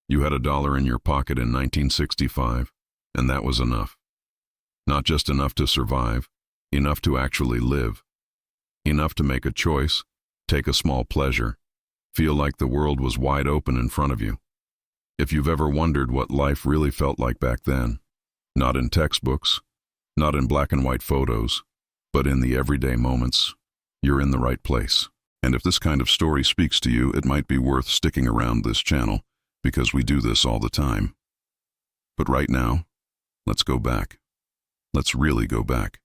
You had $1 in your pocket in 1965, and that was enough. Not just enough to survive, enough to actually live. Enough to make a choice, take a small pleasure, feel like the world was wide open in front of you. If you've ever wondered what life really felt like back then, not in textbooks, not in black and white photos, but in the everyday moments, you're in the right place. And if this kind of story speaks to you, it might be worth sticking around this channel, because we do this all the time. But right now, let's go back. Let's really go back.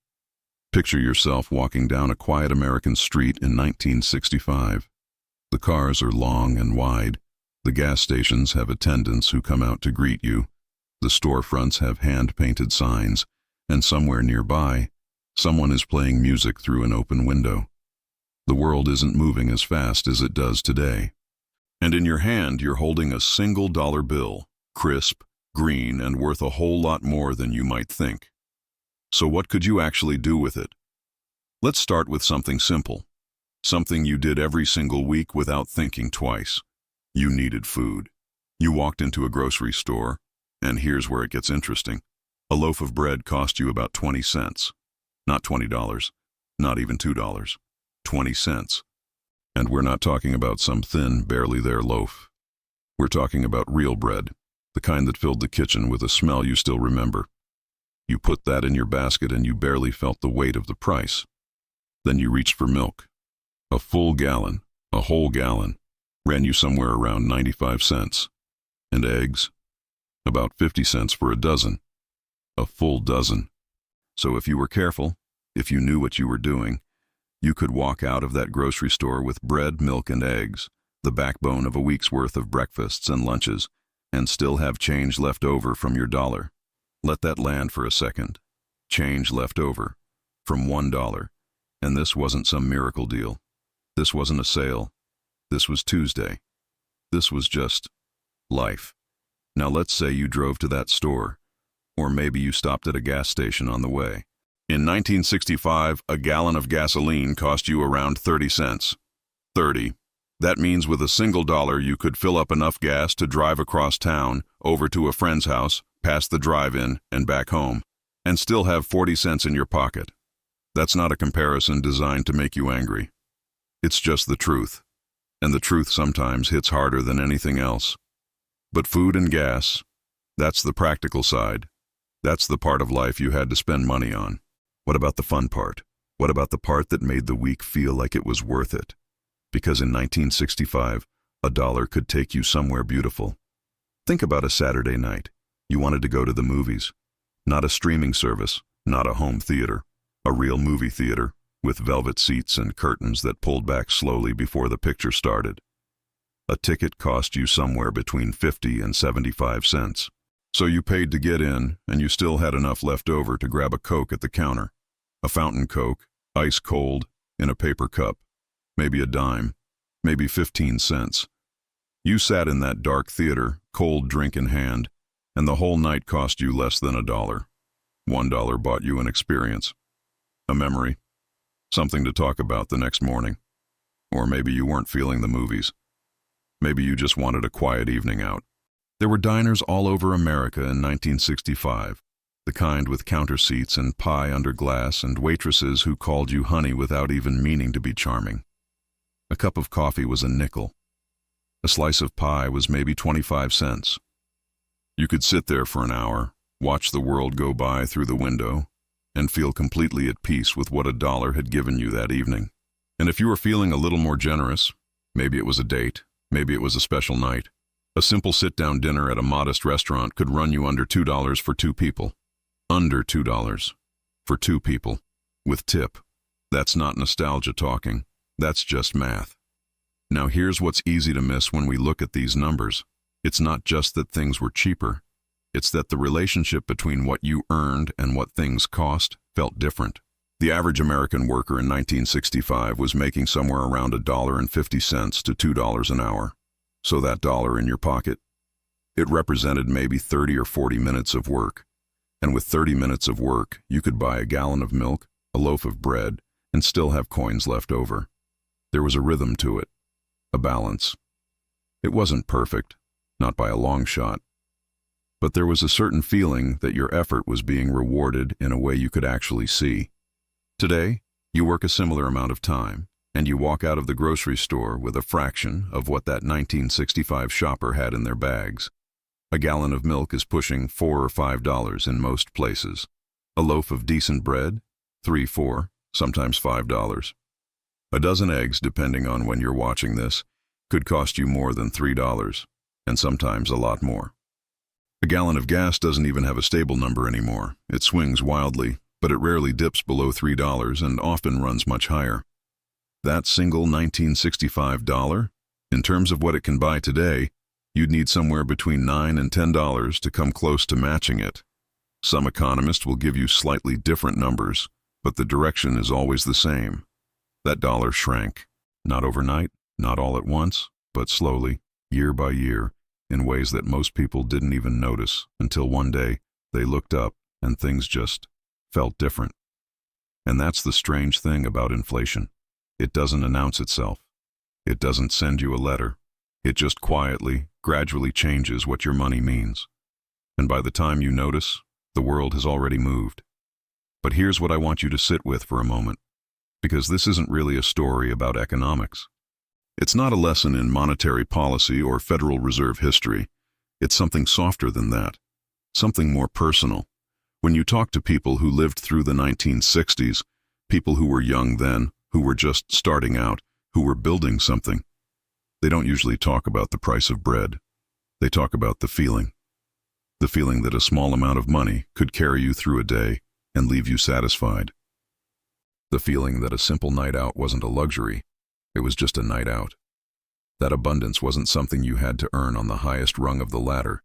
Picture yourself walking down a quiet American street in 1965. The cars are long and wide. The gas stations have attendants who come out to greet you. The storefronts have hand-painted signs, and somewhere nearby, someone is playing music through an open window. The world isn't moving as fast as it does today. And in your hand, you're holding a single dollar bill, crisp, green, and worth a whole lot more than you might think. So what could you actually do with it? Let's start with something simple. Something you did every single week without thinking twice. You needed food. You walked into a grocery store, and here's where it gets interesting. A loaf of bread cost you about 20 cents. Not $20, not even $2. 20 cents. And we're not talking about some thin, barely there loaf. We're talking about real bread, the kind that filled the kitchen with a smell you still remember. You put that in your basket and you barely felt the weight of the price. Then you reached for milk. A full gallon, a whole gallon, ran you somewhere around 95 cents. And eggs? About 50 cents for a dozen. A full dozen. So if you were careful, if you knew what you were doing, you could walk out of that grocery store with bread, milk, and eggs, the backbone of a week's worth of breakfasts and lunches, and still have change left over from your dollar. Let that land for a second. Change left over from $1. And this wasn't some miracle deal. This wasn't a sale. This was Tuesday. This was just life. Now let's say you drove to that store, or maybe you stopped at a gas station on the way. In 1965, a gallon of gasoline cost you around 30 cents. 30. That means with a single dollar you could fill up enough gas to drive across town, over to a friend's house, past the drive-in, and back home, and still have 40 cents in your pocket. That's not a comparison designed to make you angry. It's just the truth. And the truth sometimes hits harder than anything else. But food and gas, that's the practical side. That's the part of life you had to spend money on. What about the fun part? What about the part that made the week feel like it was worth it? Because in 1965, a dollar could take you somewhere beautiful. Think about a Saturday night. You wanted to go to the movies. Not a streaming service, not a home theater. A real movie theater, with velvet seats and curtains that pulled back slowly before the picture started. A ticket cost you somewhere between 50 and 75 cents. So you paid to get in, and you still had enough left over to grab a Coke at the counter. A fountain Coke, ice cold, in a paper cup. Maybe a dime, maybe 15 cents. You sat in that dark theater, cold drink in hand, and the whole night cost you less than $1. $1 bought you an experience. A memory. Something to talk about the next morning. Or maybe you weren't feeling the movies. Maybe you just wanted a quiet evening out. There were diners all over America in 1965, the kind with counter seats and pie under glass and waitresses who called you honey without even meaning to be charming. A cup of coffee was a nickel. A slice of pie was maybe 25 cents. You could sit there for an hour, watch the world go by through the window, and feel completely at peace with what $1 had given you that evening. And if you were feeling a little more generous, maybe it was a date, maybe it was a special night, a simple sit-down dinner at a modest restaurant could run you under $2 for two people. Under $2 for two people, with tip. That's not nostalgia talking, that's just math. Now here's what's easy to miss when we look at these numbers. It's not just that things were cheaper, it's that the relationship between what you earned and what things cost felt different. The average American worker in 1965 was making somewhere around $1.50 to $2 an hour. So that dollar in your pocket, it represented maybe 30 or 40 minutes of work. And with 30 minutes of work, you could buy a gallon of milk, a loaf of bread, and still have coins left over. There was a rhythm to it, a balance. It wasn't perfect, not by a long shot. But there was a certain feeling that your effort was being rewarded in a way you could actually see. Today, you work a similar amount of time, and you walk out of the grocery store with a fraction of what that 1965 shopper had in their bags. A gallon of milk is pushing $4 or $5 in most places. A loaf of decent bread, $3, $4, sometimes $5. A dozen eggs, depending on when you're watching this, could cost you more than $3, and sometimes a lot more. A gallon of gas doesn't even have a stable number anymore. It swings wildly, but it rarely dips below $3 and often runs much higher. That single 1965 dollar, in terms of what it can buy today, you'd need somewhere between $9 and $10 to come close to matching it. Some economists will give you slightly different numbers, but the direction is always the same. That dollar shrank. Not overnight, not all at once, but slowly, year by year, in ways that most people didn't even notice until one day they looked up and things just felt different. And that's the strange thing about inflation. It doesn't announce itself. It doesn't send you a letter. It just quietly, gradually changes what your money means. And by the time you notice, the world has already moved. But here's what I want you to sit with for a moment, because this isn't really a story about economics. It's not a lesson in monetary policy or Federal Reserve history. It's something softer than that, something more personal. When you talk to people who lived through the 1960s, people who were young then, who were just starting out, who were building something, they don't usually talk about the price of bread. They talk about the feeling that a small amount of money could carry you through a day and leave you satisfied. The feeling that a simple night out wasn't a luxury, it was just a night out. That abundance wasn't something you had to earn on the highest rung of the ladder.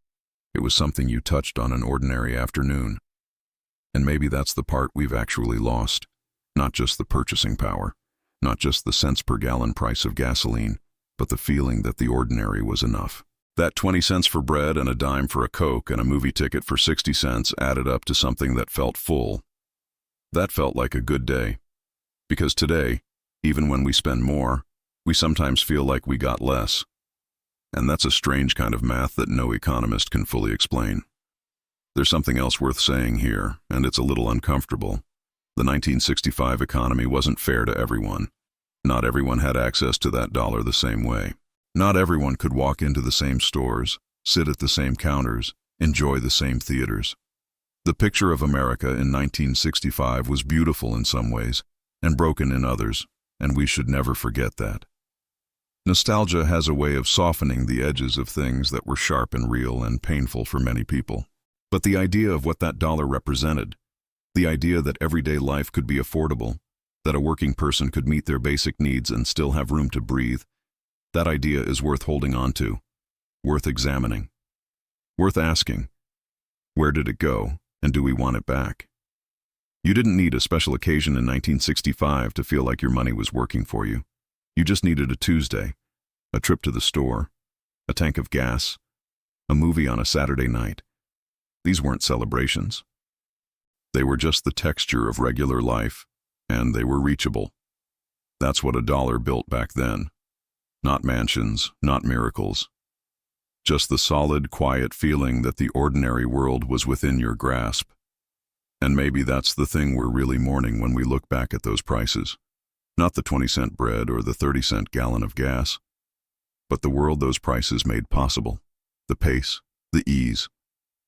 It was something you touched on an ordinary afternoon. And maybe that's the part we've actually lost. Not just the purchasing power, not just the cents per gallon price of gasoline, but the feeling that the ordinary was enough. That 20 cents for bread and a dime for a Coke and a movie ticket for 60 cents added up to something that felt full. That felt like a good day. Because today, even when we spend more, we sometimes feel like we got less. And that's a strange kind of math that no economist can fully explain. There's something else worth saying here, and it's a little uncomfortable. The 1965 economy wasn't fair to everyone. Not everyone had access to that dollar the same way. Not everyone could walk into the same stores, sit at the same counters, enjoy the same theaters. The picture of America in 1965 was beautiful in some ways, and broken in others, and we should never forget that. Nostalgia has a way of softening the edges of things that were sharp and real and painful for many people. But the idea of what that dollar represented, the idea that everyday life could be affordable, that a working person could meet their basic needs and still have room to breathe, that idea is worth holding on to, worth examining, worth asking, where did it go, and do we want it back? You didn't need a special occasion in 1965 to feel like your money was working for you. You just needed a Tuesday, a trip to the store, a tank of gas, a movie on a Saturday night. These weren't celebrations. They were just the texture of regular life, and they were reachable. That's what a dollar built back then. Not mansions, not miracles. Just the solid, quiet feeling that the ordinary world was within your grasp. And maybe that's the thing we're really mourning when we look back at those prices. Not the 20-cent bread or the 30-cent gallon of gas, but the world those prices made possible. The pace, the ease,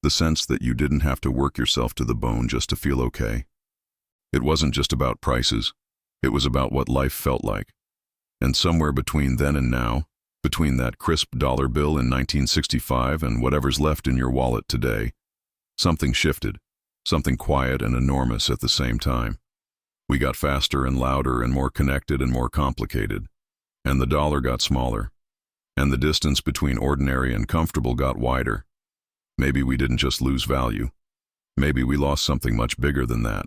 the sense that you didn't have to work yourself to the bone just to feel okay. It wasn't just about prices. It was about what life felt like. And somewhere between then and now, between that crisp dollar bill in 1965 and whatever's left in your wallet today, something shifted, something quiet and enormous at the same time. We got faster and louder and more connected and more complicated. And the dollar got smaller. And the distance between ordinary and comfortable got wider. Maybe we didn't just lose value. Maybe we lost something much bigger than that.